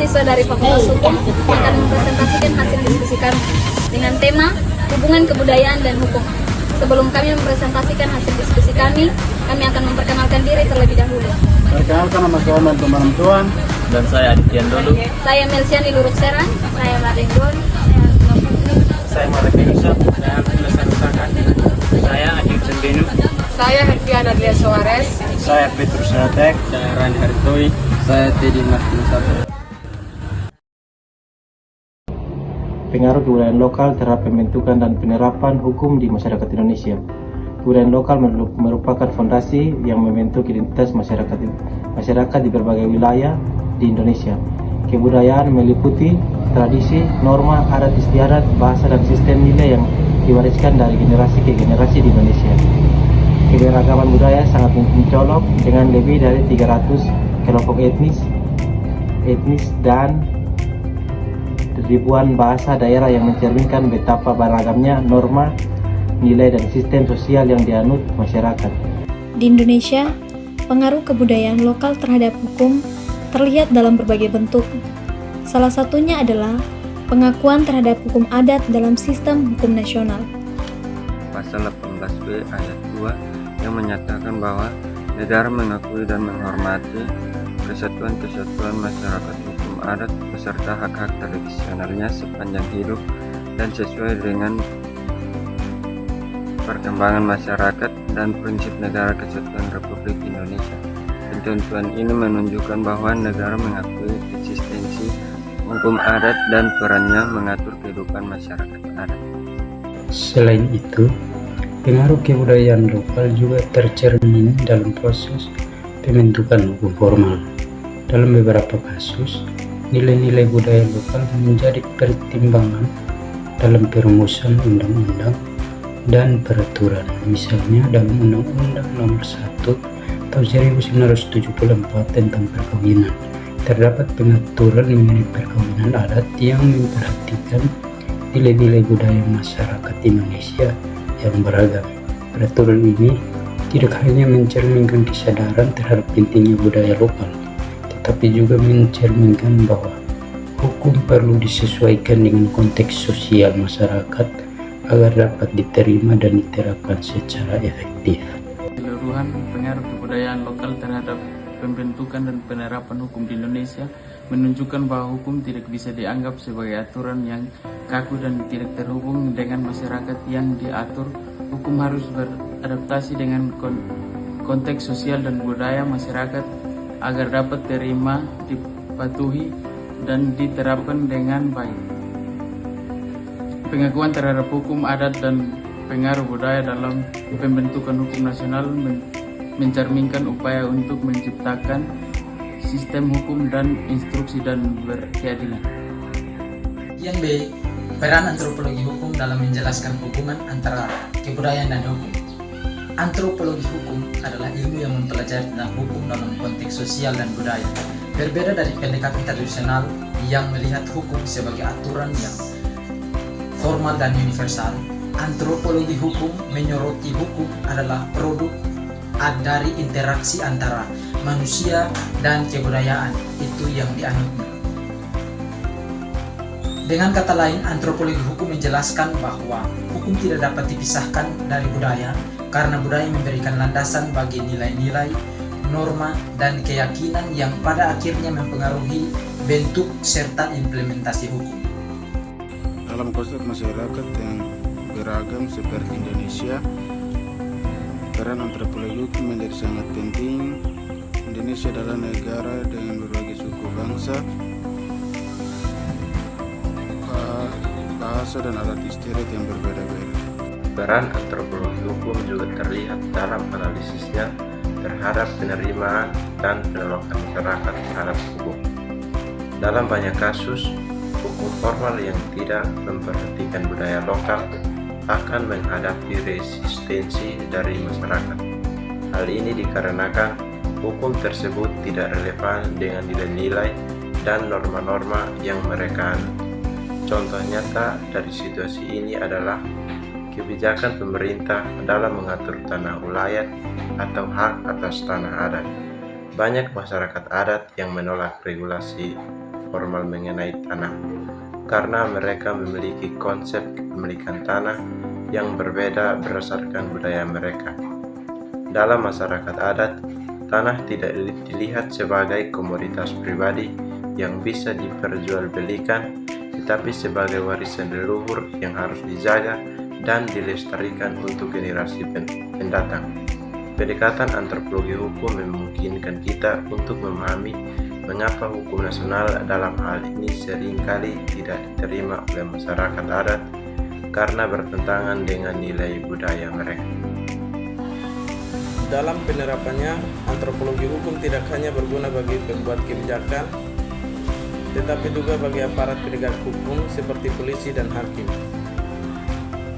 mahasiswa dari Fakultas Hukum akan mempresentasikan hasil diskusi kami dengan tema hubungan kebudayaan dan hukum. Sebelum kami mempresentasikan hasil diskusi kami akan memperkenalkan diri terlebih dahulu. Perkenalkan, nama saya Mantu Mantuan. Dan saya Adityan Dolu. Saya Melsiani Luruk Serang. Saya Maringgon. Saya Marek Yusuf. Saya Abdullah Sarusakan. Saya Adit Sembenu. Saya Herdiana Lia Suarez. Saya Petrus Satek. Saya Rani Hartoi. Saya Teddy Martin Sato. Pengaruh kebudayaan lokal terhadap pembentukan dan penerapan hukum di masyarakat Indonesia. Kebudayaan lokal merupakan fondasi yang membentuk identitas masyarakat di berbagai wilayah di Indonesia. Kebudayaan meliputi tradisi, norma, adat istiadat, bahasa, dan sistem nilai yang diwariskan dari generasi ke generasi di Indonesia. Keberagaman budaya sangat mencolok dengan lebih dari 300 kelompok etnis dan ribuan bahasa daerah yang mencerminkan betapa beragamnya norma, nilai, dan sistem sosial yang dianut masyarakat. Di Indonesia, pengaruh kebudayaan lokal terhadap hukum terlihat dalam berbagai bentuk. Salah satunya adalah pengakuan terhadap hukum adat dalam sistem hukum nasional. Pasal 18B ayat 2 yang menyatakan bahwa negara mengakui dan menghormati kesatuan masyarakat hukum adat beserta hak-hak tradisionalnya sepanjang hidup dan sesuai dengan perkembangan masyarakat dan prinsip negara kesatuan Republik Indonesia. Ketentuan ini menunjukkan bahwa negara mengakui eksistensi hukum adat dan perannya mengatur kehidupan masyarakat adat. Selain itu, pengaruh kebudayaan lokal juga tercermin dalam proses pembentukan hukum formal. Dalam beberapa kasus, nilai-nilai budaya lokal menjadi pertimbangan dalam perumusan undang-undang dan peraturan. Misalnya dalam Undang-Undang Nomor 1 tahun 1974 tentang perkawinan, terdapat pengaturan mengenai perkawinan adat yang memperhatikan nilai-nilai budaya masyarakat Indonesia yang beragam. Peraturan ini tidak hanya mencerminkan kesadaran terhadap pentingnya budaya lokal, tetapi juga mencerminkan bahwa hukum perlu disesuaikan dengan konteks sosial masyarakat agar dapat diterima dan diterapkan secara efektif. Keseluruhan pengaruh kebudayaan lokal terhadap pembentukan dan penerapan hukum di Indonesia menunjukkan bahwa hukum tidak bisa dianggap sebagai aturan yang kaku dan tidak terhubung dengan masyarakat yang diatur. Hukum harus beradaptasi dengan konteks sosial dan budaya masyarakat agar dapat terima, dipatuhi, dan diterapkan dengan baik. Pengakuan terhadap hukum adat dan pengaruh budaya dalam pembentukan hukum nasional mencerminkan upaya untuk menciptakan sistem hukum dan instruksi dan berkeadilan. Yang B. Peran antropologi hukum dalam menjelaskan hubungan antara kebudayaan dan hukum. Antropologi hukum adalah ilmu yang mempelajari tentang hukum dalam konteks sosial dan budaya. Berbeda dari pendekatan tradisional yang melihat hukum sebagai aturan yang formal dan universal, antropologi hukum menyoroti hukum adalah produk dari interaksi antara manusia dan kebudayaan itu yang dianutnya. Dengan kata lain, antropologi hukum menjelaskan bahwa hukum tidak dapat dipisahkan dari budaya karena budaya memberikan landasan bagi nilai-nilai, norma, dan keyakinan yang pada akhirnya mempengaruhi bentuk serta implementasi hukum. Dalam konteks masyarakat yang beragam seperti Indonesia, peran antropologi hukum menjadi sangat penting. Indonesia adalah negara dengan berbagai suku bangsa, bahasa dan adat istiadat yang berbeda-beda. Peran antropologi hukum juga terlihat dalam analisisnya terhadap penerimaan dan penolakan masyarakat terhadap hukum. Dalam banyak kasus, hukum formal yang tidak memperhatikan budaya lokal akan menghadapi resistensi dari masyarakat. Hal ini dikarenakan hukum tersebut tidak relevan dengan nilai-nilai dan norma-norma yang mereka anut. Contoh nyata dari situasi ini adalah kebijakan pemerintah dalam mengatur tanah ulayat atau hak atas tanah adat. Banyak masyarakat adat yang menolak regulasi formal mengenai tanah, karena mereka memiliki konsep kepemilikan tanah yang berbeda berdasarkan budaya mereka. Dalam masyarakat adat, tanah tidak dilihat sebagai komoditas pribadi yang bisa diperjualbelikan, tetapi sebagai warisan leluhur yang harus dijaga dan dilestarikan untuk generasi pendatang. Pendekatan antropologi hukum memungkinkan kita untuk memahami mengapa hukum nasional dalam hal ini seringkali tidak diterima oleh masyarakat adat karena bertentangan dengan nilai budaya mereka. Dalam penerapannya, antropologi hukum tidak hanya berguna bagi pembuat kebijakan, tetapi juga bagi aparat penegak hukum seperti polisi dan hakim.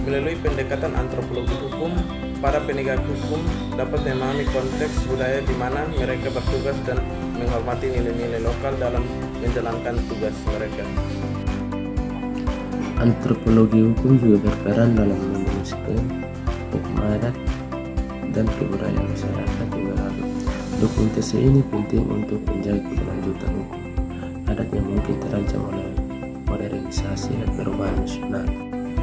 Melalui pendekatan antropologi hukum, para penegak hukum dapat memahami konteks budaya di mana mereka bertugas dan menghormati nilai-nilai lokal dalam menjalankan tugas mereka. Antropologi hukum juga berperan dalam menjelaskan hukum adat dan kebudayaan masyarakat juga lalu. Dokumentasi ini penting untuk menjaga keberlanjutan hukum adat yang mungkin terancam oleh modernisasi dan perubahan nasional.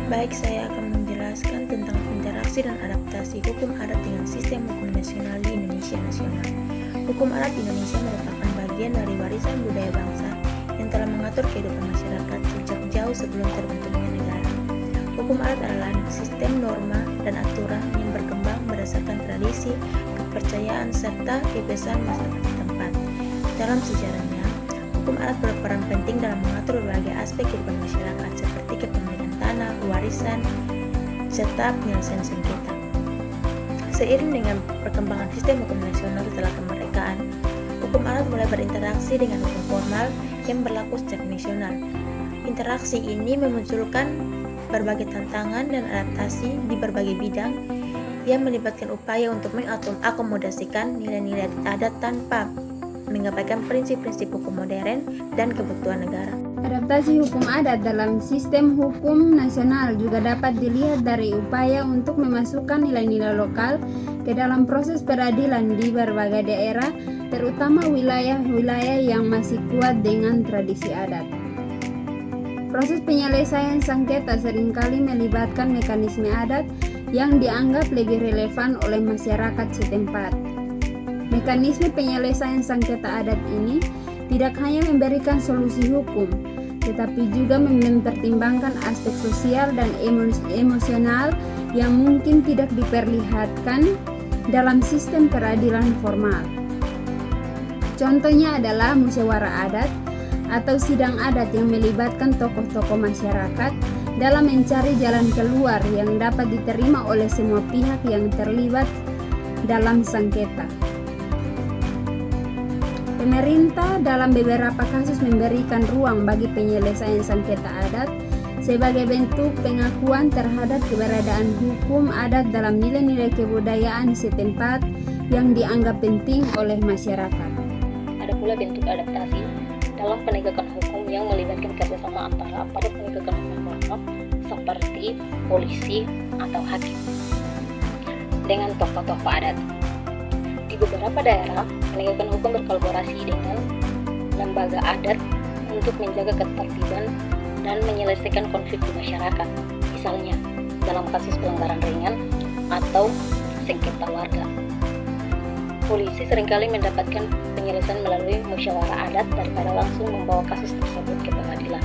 Baik, saya akan menjelaskan tentang interaksi dan adaptasi hukum adat dengan sistem hukum nasional di Indonesia nasional. Hukum adat di Indonesia merupakan bagian dari warisan budaya bangsa yang telah mengatur kehidupan masyarakat sejak jauh sebelum terbentuknya negara. Hukum adat adalah sistem norma dan aturan yang berkembang berdasarkan tradisi, kepercayaan, serta kebiasaan masyarakat setempat. Dalam sejarahnya, hukum adat berperan penting dalam mengatur berbagai aspek kehidupan masyarakat seperti kepemilikan tanah, warisan, serta penyelesaian sengketa. Seiring dengan perkembangan sistem hukum nasional setelah kemerdekaan, hukum adat mulai berinteraksi dengan hukum formal yang berlaku secara nasional. Interaksi ini memunculkan berbagai tantangan dan adaptasi di berbagai bidang yang melibatkan upaya untuk mengakomodasikan nilai-nilai adat tanpa mengabaikan prinsip-prinsip hukum modern dan kebutuhan negara. Adaptasi hukum adat dalam sistem hukum nasional juga dapat dilihat dari upaya untuk memasukkan nilai-nilai lokal ke dalam proses peradilan di berbagai daerah, terutama wilayah-wilayah yang masih kuat dengan tradisi adat. Proses penyelesaian sengketa seringkali melibatkan mekanisme adat yang dianggap lebih relevan oleh masyarakat setempat. Mekanisme penyelesaian sengketa adat ini tidak hanya memberikan solusi hukum, tetapi juga mempertimbangkan aspek sosial dan emosional yang mungkin tidak diperlihatkan dalam sistem peradilan formal. Contohnya adalah musyawarah adat atau sidang adat yang melibatkan tokoh-tokoh masyarakat dalam mencari jalan keluar yang dapat diterima oleh semua pihak yang terlibat dalam sengketa. Pemerintah dalam beberapa kasus memberikan ruang bagi penyelesaian sengketa adat sebagai bentuk pengakuan terhadap keberadaan hukum adat dalam nilai-nilai kebudayaan setempat yang dianggap penting oleh masyarakat. Ada pula bentuk adaptasi dalam penegakan hukum yang melibatkan kerjasama antara aparat penegakan hukum formal seperti polisi atau hakim dengan tokoh-tokoh adat. Di beberapa daerah, penegakan hukum berkolaborasi dengan lembaga adat untuk menjaga ketertiban dan menyelesaikan konflik di masyarakat, misalnya dalam kasus pelanggaran ringan atau sengketa warga. Polisi seringkali mendapatkan penyelesaian melalui musyawarah adat daripada langsung membawa kasus tersebut ke pengadilan.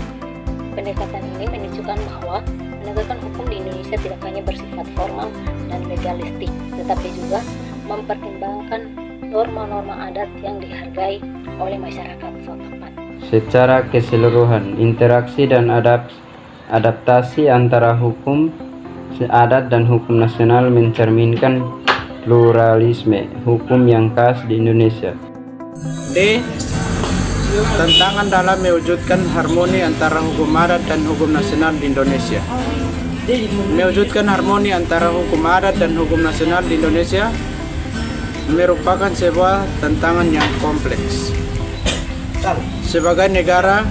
Pendekatan ini menunjukkan bahwa penegakan hukum di Indonesia tidak hanya bersifat formal dan legalistik, tetapi juga mempertimbangkan norma-norma adat yang dihargai oleh masyarakat setempat. Secara keseluruhan, interaksi dan adaptasi antara hukum adat dan hukum nasional mencerminkan pluralisme hukum yang khas di Indonesia. D. Tantangan dalam mewujudkan harmoni antara hukum adat dan hukum nasional di Indonesia. Mewujudkan harmoni antara hukum adat dan hukum nasional di Indonesia merupakan sebuah tantangan yang kompleks. Sebagai negara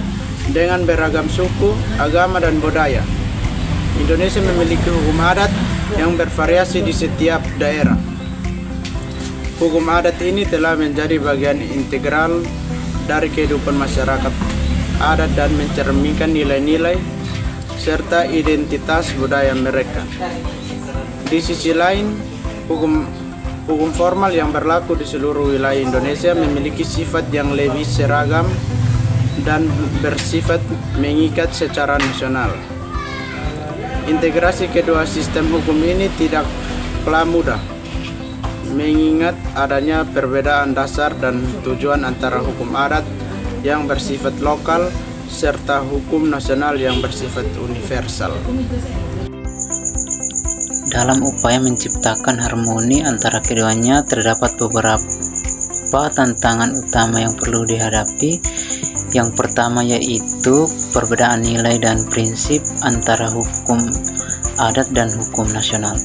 dengan beragam suku, agama, dan budaya, Indonesia memiliki hukum adat yang bervariasi di setiap daerah. Hukum adat ini telah menjadi bagian integral dari kehidupan masyarakat adat dan mencerminkan nilai-nilai serta identitas budaya mereka. Di sisi lain, hukum formal yang berlaku di seluruh wilayah Indonesia memiliki sifat yang lebih seragam dan bersifat mengikat secara nasional. Integrasi kedua sistem hukum ini tidaklah mudah, mengingat adanya perbedaan dasar dan tujuan antara hukum adat yang bersifat lokal serta hukum nasional yang bersifat universal. Dalam upaya menciptakan harmoni antara keduanya, terdapat beberapa tantangan utama yang perlu dihadapi. Yang pertama yaitu perbedaan nilai dan prinsip antara hukum adat dan hukum nasional.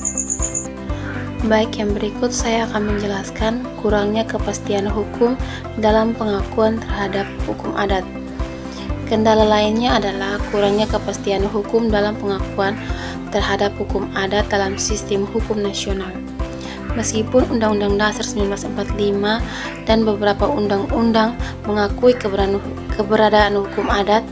Baik, yang berikut saya akan menjelaskan kurangnya kepastian hukum dalam pengakuan terhadap hukum adat. Kendala lainnya adalah kurangnya kepastian hukum dalam pengakuan terhadap hukum adat dalam sistem hukum nasional. Meskipun Undang-Undang Dasar 1945 dan beberapa undang-undang mengakui keberadaan hukum adat,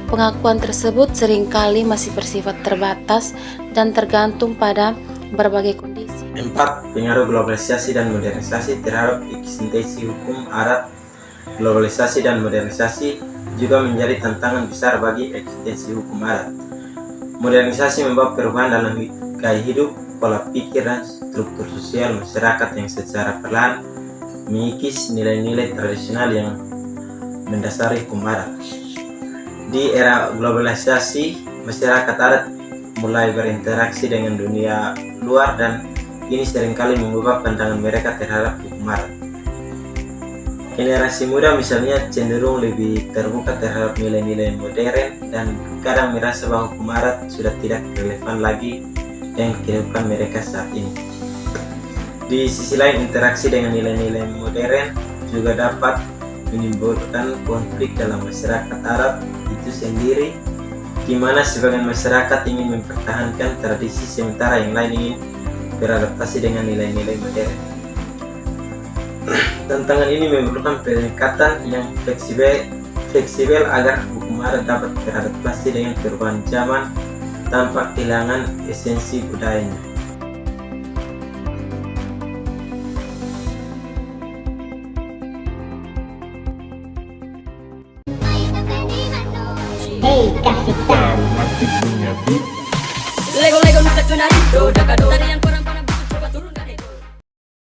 pengakuan tersebut seringkali masih bersifat terbatas dan tergantung pada berbagai kondisi. 4. Pengaruh globalisasi dan modernisasi terhadap eksistensi hukum adat. Globalisasi dan modernisasi juga menjadi tantangan besar bagi eksistensi hukum adat. Modernisasi membawa perubahan dalam gaya hidup, pola pikir, dan struktur sosial masyarakat yang secara perlahan mengikis nilai-nilai tradisional yang mendasari hukum adat. Di era globalisasi, masyarakat adat mulai berinteraksi dengan dunia luar dan ini seringkali mengubah pandangan mereka terhadap hukum adat. Generasi muda misalnya cenderung lebih terbuka terhadap nilai-nilai modern dan kadang merasa bahwa hukum adat sudah tidak relevan lagi dengan kehidupan mereka saat ini. Di sisi lain, interaksi dengan nilai-nilai modern juga dapat menimbulkan konflik dalam masyarakat adat itu sendiri, di mana sebagian masyarakat ingin mempertahankan tradisi sementara yang lain ingin beradaptasi dengan nilai-nilai modern. Tantangan ini memerlukan pendekatan yang fleksibel agar hukum adat dapat beradaptasi dengan perubahan zaman tanpa kehilangan esensi budayanya. Hey, kasih tahu. Lego Lego nusa kunari, do dakado.